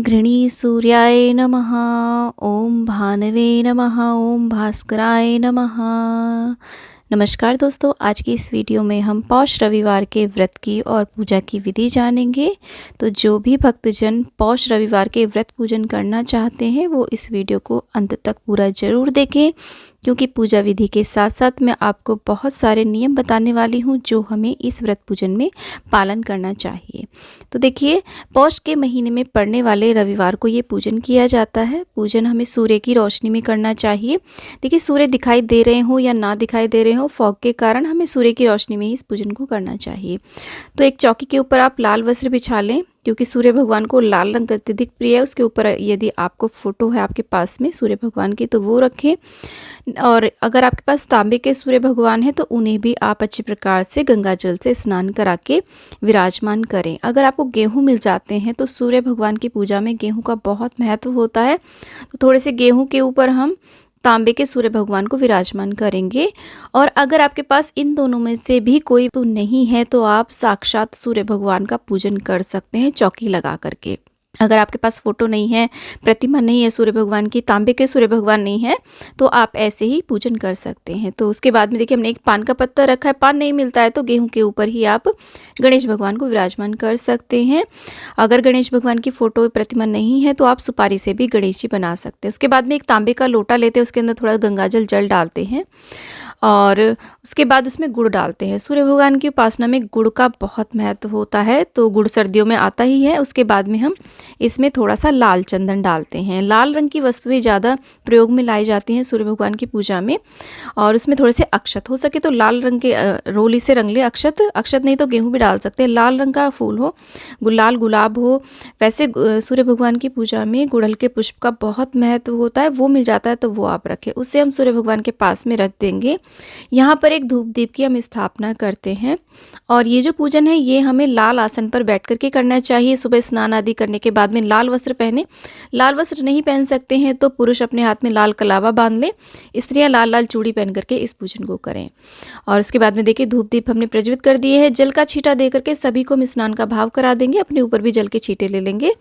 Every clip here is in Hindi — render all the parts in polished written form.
घृणी सूर्याय नमः। ओम भानवे नमः। ओम भास्कराय नमः। नमस्कार दोस्तों, आज की इस वीडियो में हम पौष रविवार के व्रत की और पूजा की विधि जानेंगे। तो जो भी भक्तजन पौष रविवार के व्रत पूजन करना चाहते हैं वो इस वीडियो को अंत तक पूरा ज़रूर देखें, क्योंकि पूजा विधि के साथ साथ मैं आपको बहुत सारे नियम बताने वाली हूँ जो हमें इस व्रत पूजन में पालन करना चाहिए। तो देखिए, पौष के महीने में पड़ने वाले रविवार को ये पूजन किया जाता है। पूजन हमें सूर्य की रोशनी में करना चाहिए। देखिए, सूर्य दिखाई दे रहे हो या ना दिखाई दे रहे हो, फॉग के कारण हमें सूर्य की रोशनी में ही इस पूजन को करना चाहिए। तो एक चौकी के ऊपर आप लाल वस्त्र बिछा लें, क्योंकि सूर्य भगवान को लाल रंग अत्यधिक प्रिय है। उसके ऊपर यदि आपको फोटो है आपके पास में सूर्य भगवान की तो वो रखें, और अगर आपके पास तांबे के सूर्य भगवान हैं तो उन्हें भी आप अच्छे प्रकार से गंगा जल से स्नान करा के विराजमान करें। अगर आपको गेहूं मिल जाते हैं तो सूर्य भगवान की पूजा में गेहूं का बहुत महत्व होता है। तो थोड़े से गेहूं के ऊपर हम तांबे के सूर्य भगवान को विराजमान करेंगे। और अगर आपके पास इन दोनों में से भी कोई तो नहीं है तो आप साक्षात सूर्य भगवान का पूजन कर सकते हैं चौकी लगा करके। अगर आपके पास फोटो नहीं है, प्रतिमा नहीं है सूर्य भगवान की, तांबे के सूर्य भगवान नहीं है, तो आप ऐसे ही पूजन कर सकते हैं। तो उसके बाद में देखिए, हमने एक पान का पत्ता रखा है। पान नहीं मिलता है तो गेहूं के ऊपर ही आप गणेश भगवान को विराजमान कर सकते हैं। अगर गणेश भगवान की फोटो प्रतिमा नहीं है तो आप सुपारी से भी गणेश जी बना सकते हैं। उसके बाद में एक तांबे का लोटा लेते हैं, उसके अंदर थोड़ा गंगाजल जल डालते हैं और उसके बाद उसमें गुड़ डालते हैं। सूर्य भगवान की उपासना में गुड़ का बहुत महत्व होता है, तो गुड़ सर्दियों में आता ही है। उसके बाद में हम इसमें थोड़ा सा लाल चंदन डालते हैं। लाल रंग की वस्तुएं ज़्यादा प्रयोग में लाई जाती हैं सूर्य भगवान की पूजा में। और उसमें थोड़े से अक्षत, हो सके तो लाल रंग के रोली से रंग ले अक्षत। अक्षत नहीं तो गेहूँ भी डाल सकते हैं। लाल रंग का फूल हो, लाल गुलाब हो। वैसे सूर्य भगवान की पूजा में गुड़हल के पुष्प का बहुत महत्व होता है, वो मिल जाता है तो वो आप रखें। उससे हम सूर्य भगवान के पास में रख देंगे। यहाँ पर एक धूप दीप की हम स्थापना करते हैं। और ये जो पूजन है ये हमें लाल आसन पर बैठ करके करना चाहिए। सुबह स्नान आदि करने के बाद में लाल वस्त्र पहने। लाल वस्त्र नहीं पहन सकते हैं तो पुरुष अपने हाथ में लाल कलावा बांध ले, स्त्रियां लाल लाल चूड़ी पहन करके इस पूजन को करें। और उसके बाद में देखिए, धूप दीप हमने प्रज्वलित कर दिए हैं। जल का छींटा दे करके सभी को हम स्नान का भाव करा देंगे। अपने ऊपर भी जल के छींटे ले लेंगे।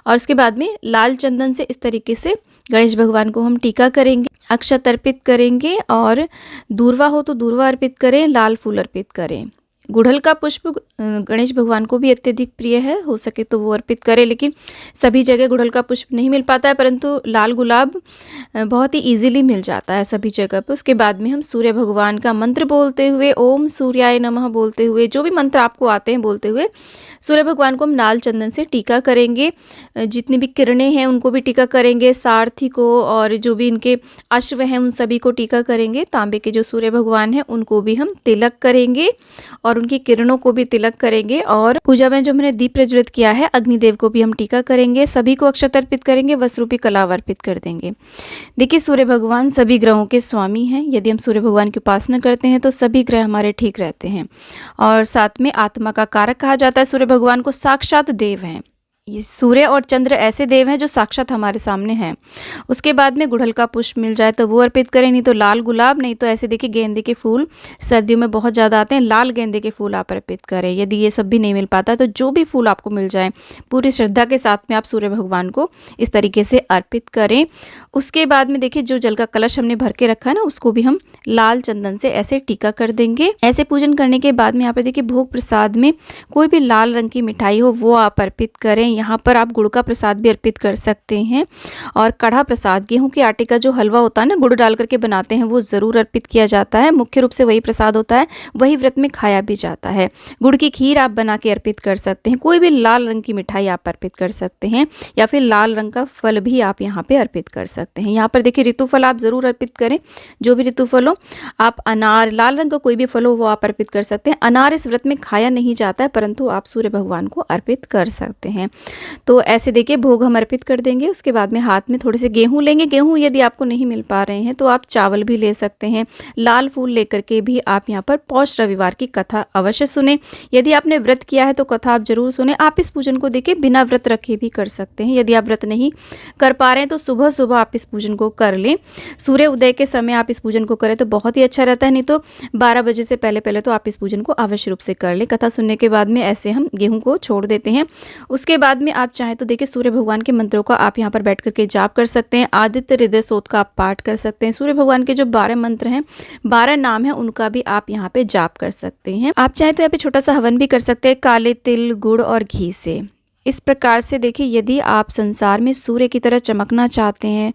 और उसके बाद में लाल चंदन से इस तरीके से गणेश भगवान को हम टीका करेंगे, अक्षत अर्पित करेंगे। और दूर्वा हो तो दूर्वा अर्पित करें, लाल फूल अर्पित करें। गुड़हल का पुष्प गणेश भगवान को भी अत्यधिक प्रिय है, हो सके तो वो अर्पित करें। लेकिन सभी जगह गुड़हल का पुष्प नहीं मिल पाता है, परंतु लाल गुलाब बहुत ही इजीली मिल जाता है सभी जगह पर। उसके बाद में हम सूर्य भगवान का मंत्र बोलते हुए, ओम सूर्याय नमः बोलते हुए, जो भी मंत्र आपको आते हैं बोलते हुए सूर्य भगवान को हम लाल चंदन से टीका करेंगे। जितनी भी किरणें हैं उनको भी टीका करेंगे, सारथी को और जो भी इनके अश्व हैं उन सभी को टीका करेंगे। तांबे के जो सूर्य भगवान हैं उनको भी हम तिलक करेंगे और उनकी किरणों को भी तिलक करेंगे। और पूजा में जो हमने दीप प्रज्वलित किया है अग्निदेव को भी हम टीका करेंगे। सभी को अक्षत अर्पित करेंगे, वस्त्र रूपी कलावा अर्पित कर देंगे। देखिए, सूर्य भगवान सभी ग्रहों के स्वामी हैं। यदि हम सूर्य भगवान की उपासना करते हैं तो सभी ग्रह हमारे ठीक रहते हैं। और साथ में आत्मा का कारक कहा जाता है सूर्य भगवान को, साक्षात देव हैं। ये सूर्य और चंद्र ऐसे देव हैं जो साक्षात हमारे सामने हैं। उसके बाद में गुड़हल का पुष्प मिल जाए तो वो अर्पित करें, नहीं तो लाल गुलाब, नहीं तो ऐसे देखिए गेंदे के फूल सर्दियों में बहुत ज़्यादा आते हैं, लाल गेंदे के फूल आप अर्पित करें। यदि ये सब भी नहीं मिल पाता तो जो भी फूल आपको मिल जाए पूरी श्रद्धा के साथ में आप सूर्य भगवान को इस तरीके से अर्पित करें। उसके बाद में देखिए, जो जल का कलश हमने भर के रखा है ना उसको भी हम लाल चंदन से ऐसे टीका कर देंगे। ऐसे पूजन करने के बाद में यहाँ पे देखिए, भोग प्रसाद में कोई भी लाल रंग की मिठाई हो वो आप अर्पित करें। यहाँ पर आप गुड़ का प्रसाद भी अर्पित कर सकते हैं। और कढ़ा प्रसाद, गेहूं के आटे का जो हलवा होता है ना, गुड़ डाल करके बनाते हैं, वो ज़रूर अर्पित किया जाता है। मुख्य रूप से वही प्रसाद होता है, वही व्रत में खाया भी जाता है। गुड़ की खीर आप बना के अर्पित कर सकते हैं। कोई भी लाल रंग की मिठाई आप अर्पित कर सकते हैं, या फिर लाल रंग का फल भी आप यहाँ पे अर्पित कर सकते हैं। यहाँ पर देखिए, ऋतुफल आप ज़रूर अर्पित करें, जो भी ऋतुफल हो। आप अनार, लाल रंग का कोई भी फल हो वो आप अर्पित कर सकते हैं। अनार इस व्रत में खाया नहीं जाता है, परंतु आप सूर्य भगवान को अर्पित कर सकते हैं। तो ऐसे देखिए, भोग हम अर्पित कर देंगे। उसके बाद में हाथ में थोड़े से गेहूं लेंगे। गेहूं यदि आपको नहीं मिल पा रहे हैं तो आप चावल भी ले सकते हैं। लाल फूल लेकर के भी आप यहाँ पर पौष रविवार की कथा अवश्य सुने। यदि आपने व्रत किया है तो कथा आप जरूर सुने। आप इस पूजन को देखिए बिना व्रत रखे भी कर सकते हैं। यदि आप व्रत नहीं कर पा रहे हैं तो सुबह सुबह आप इस पूजन को कर लें। सूर्य उदय के समय आप इस पूजन को करें तो बहुत ही अच्छा रहता है, नहीं तो 12 बजे से पहले पहले तो आप इस पूजन को अवश्य रूप से कर लें। कथा सुनने के बाद में ऐसे हम गेहूँ को छोड़ देते हैं। उसके बाद में आप चाहें तो देखिए सूर्य भगवान के मंत्रों का आप यहाँ पर बैठ करके जाप कर सकते हैं। आदित्य हृदय स्तोत्र का आप पाठ कर सकते हैं। सूर्य भगवान के जो 12 मंत्र हैं, 12 नाम हैं, उनका भी आप यहाँ पे जाप कर सकते हैं। आप चाहें तो यहाँ पे छोटा सा हवन भी कर सकते हैं काले तिल, गुड़ और घी से। इस प्रकार से देखिए, यदि आप संसार में सूर्य की तरह चमकना चाहते हैं,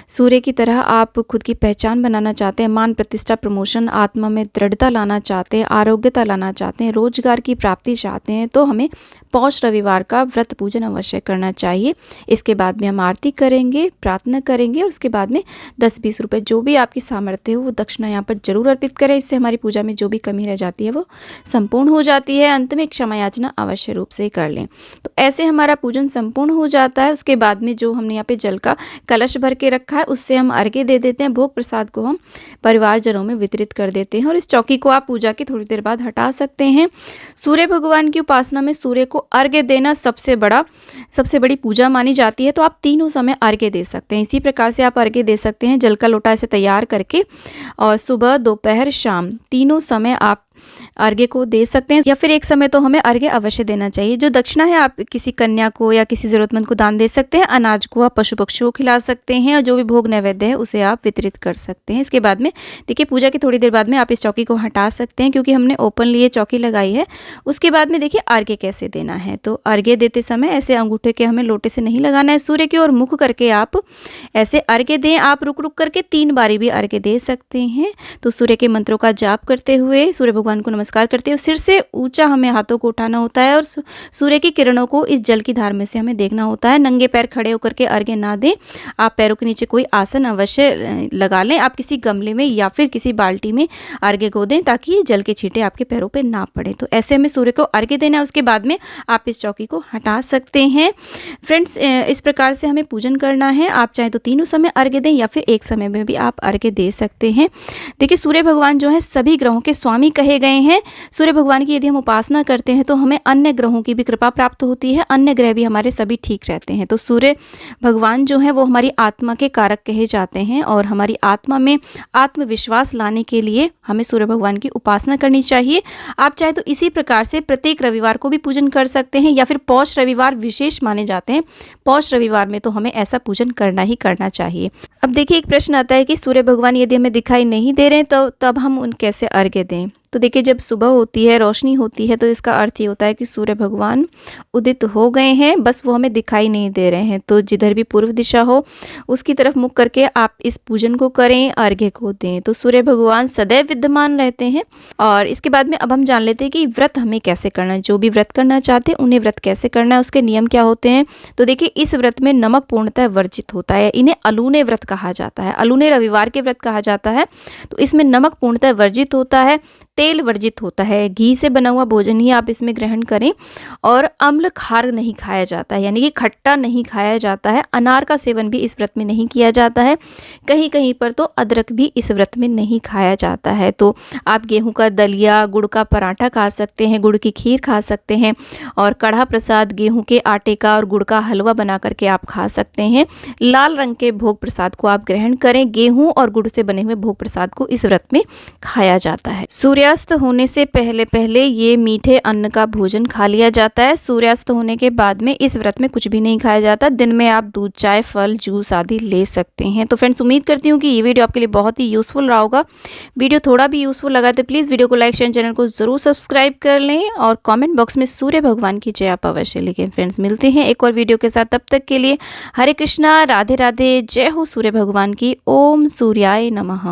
सूर्य की तरह आप खुद की पहचान बनाना चाहते हैं, मान प्रतिष्ठा, प्रमोशन, आत्मा में दृढ़ता लाना चाहते हैं, आरोग्यता लाना चाहते हैं, रोजगार की प्राप्ति चाहते हैं, तो हमें पौष रविवार का व्रत पूजन अवश्य करना चाहिए। इसके बाद में हम आरती करेंगे, प्रार्थना करेंगे और उसके बाद में 10-20 रुपये जो भी आपकी सामर्थ्य हो वो दक्षिणा यहाँ पर जरूर अर्पित करें। इससे हमारी पूजा में जो भी कमी रह जाती है वो संपूर्ण हो जाती है। अंत में क्षमा याचना अवश्य रूप से कर लें। तो ऐसे हमारा पूजन संपूर्ण हो जाता है। उसके बाद में जो हमने यहाँ पे जल का कलश भर के रखा है उससे हम अर्घ्य दे देते हैं। भोग प्रसाद को हम परिवारजनों में वितरित कर देते हैं और इस चौकी को आप पूजा के थोड़ी देर बाद हटा सकते हैं। सूर्य भगवान की उपासना में सूर्य को अर्घ्य देना सबसे बड़ी पूजा मानी जाती है। तो आप तीनों समय अर्घ्य दे सकते हैं। इसी प्रकार से आप अर्घ्य दे सकते हैं जल का लोटा ऐसे तैयार करके, और सुबह, दोपहर, शाम तीनों समय आप अर्घ्य को दे सकते हैं, या फिर एक समय तो हमें अर्घ्य अवश्य देना चाहिए। जो दक्षिणा है आप किसी कन्या को या किसी जरूरतमंद को दान दे सकते हैं। अनाज को आप पशु पक्षियों को खिला सकते हैं और जो भी भोग नैवेद्य है उसे आप वितरित कर सकते हैं। इसके बाद में देखिए पूजा की थोड़ी देर बाद में आप इस चौकी को हटा सकते हैं, क्योंकि हमने ओपनली ये चौकी लगाई है। उसके बाद में देखिए अर्घ्य कैसे देना है। तो अर्घ्य देते समय ऐसे अंगूठे के हमें लोटे से नहीं लगाना है, सूर्य की ओर मुख करके आप ऐसे अर्घ्य दें। आप रुक रुक करके 3 बारी भी अर्घ्य दे सकते हैं। तो सूर्य के मंत्रों का जाप करते हुए सूर्य भगवान को नमस्कार करते हुए सिर से ऊंचा हमें हाथों को उठाना होता है और सूर्य की किरणों को इस जल की धार में से हमें देखना होता है। नंगे पैर खड़े होकर के अर्घ्य ना दें। आप पैरों के नीचे कोई आसन अवश्य लगा लें। आप किसी गमले में या फिर किसी बाल्टी में अर्घ्य को दें ताकि जल के छींटे आपके पैरों पे ना पड़े। तो ऐसे हमें सूर्य को अर्घ्य देना है। उसके बाद में आप इस चौकी को हटा सकते हैं। फ्रेंड्स, इस प्रकार से हमें पूजन करना है। आप चाहे तो तीनों समय अर्घ्य दें या फिर एक समय में भी आप अर्घ्य दे सकते हैं। देखिए सूर्य भगवान जो है सभी ग्रहों के स्वामी कहे गए हैं। सूर्य भगवान की यदि हम उपासना करते हैं तो हमें अन्य ग्रहों की भी कृपा प्राप्त होती है। अन्य ग्रह भी हमारे सभी ठीक रहते हैं। तो सूर्य भगवान जो है वो हमारी आत्मा के कारक कहे जाते हैं और हमारी आत्मा में आत्मविश्वास लाने के लिए हमें सूर्य भगवान की उपासना करनी चाहिए। आप चाहे तो इसी प्रकार से प्रत्येक रविवार को भी पूजन कर सकते हैं या फिर पौष रविवार विशेष माने जाते हैं। पौष रविवार में तो हमें ऐसा पूजन करना ही करना चाहिए। अब देखिए एक प्रश्न आता है कि सूर्य भगवान यदि हमें दिखाई नहीं दे रहे तो तब हम उन कैसे अर्घ्य दें। तो देखिए जब सुबह होती है, रोशनी होती है, तो इसका अर्थ ये होता है कि सूर्य भगवान उदित हो गए हैं, बस वो हमें दिखाई नहीं दे रहे हैं। तो जिधर भी पूर्व दिशा हो उसकी तरफ मुख करके आप इस पूजन को करें, अर्घ्य को दें। तो सूर्य भगवान सदैव विद्यमान रहते हैं। और इसके बाद में अब हम जान लेते हैं कि व्रत हमें कैसे करना है। जो भी व्रत करना चाहते हैं उन्हें व्रत कैसे करना है, उसके नियम क्या होते हैं। तो देखिए इस व्रत में नमक पूर्णतः वर्जित होता है। इन्हें अलूने व्रत कहा जाता है, अलूने रविवार के व्रत कहा जाता है। तो इसमें नमक पूर्णतः वर्जित होता है, तेल वर्जित होता है, घी से बना हुआ भोजन ही आप इसमें ग्रहण करें और अम्ल खार नहीं खाया जाता है, यानी कि खट्टा नहीं खाया जाता है। अनार का सेवन भी इस व्रत में नहीं किया जाता है। कहीं कहीं पर तो अदरक भी इस व्रत में नहीं खाया जाता है। तो आप गेहूं का दलिया, गुड़ का पराठा खा सकते हैं, गुड़ की खीर खा सकते हैं और कढ़ा प्रसाद गेहूं के आटे का और गुड़ का हलवा बना करके आप खा सकते हैं। लाल रंग के भोग प्रसाद को आप ग्रहण करें। गेहूं और गुड़ से बने हुए भोग प्रसाद को इस व्रत में खाया जाता है। सूर्यास्त होने से पहले पहले ये मीठे अन्न का भोजन खा लिया जाता है। सूर्यास्त होने के बाद में इस व्रत में कुछ भी नहीं खाया जाता। दिन में आप दूध, चाय, फल, जूस आदि ले सकते हैं। तो फ्रेंड्स उम्मीद करती हूँ कि ये वीडियो आपके लिए बहुत ही यूजफुल रहा होगा। वीडियो थोड़ा भी यूजफुल लगा तो प्लीज़ वीडियो को लाइक, शेयर, चैनल को जरूर सब्सक्राइब कर लें और कॉमेंट बॉक्स में सूर्य भगवान की जय आप अवश्य लिखें। फ्रेंड्स मिलते हैं एक और वीडियो के साथ, तब तक के लिए हरे कृष्णा, राधे राधे, जय हो सूर्य भगवान की। ओम सूर्याय नमः।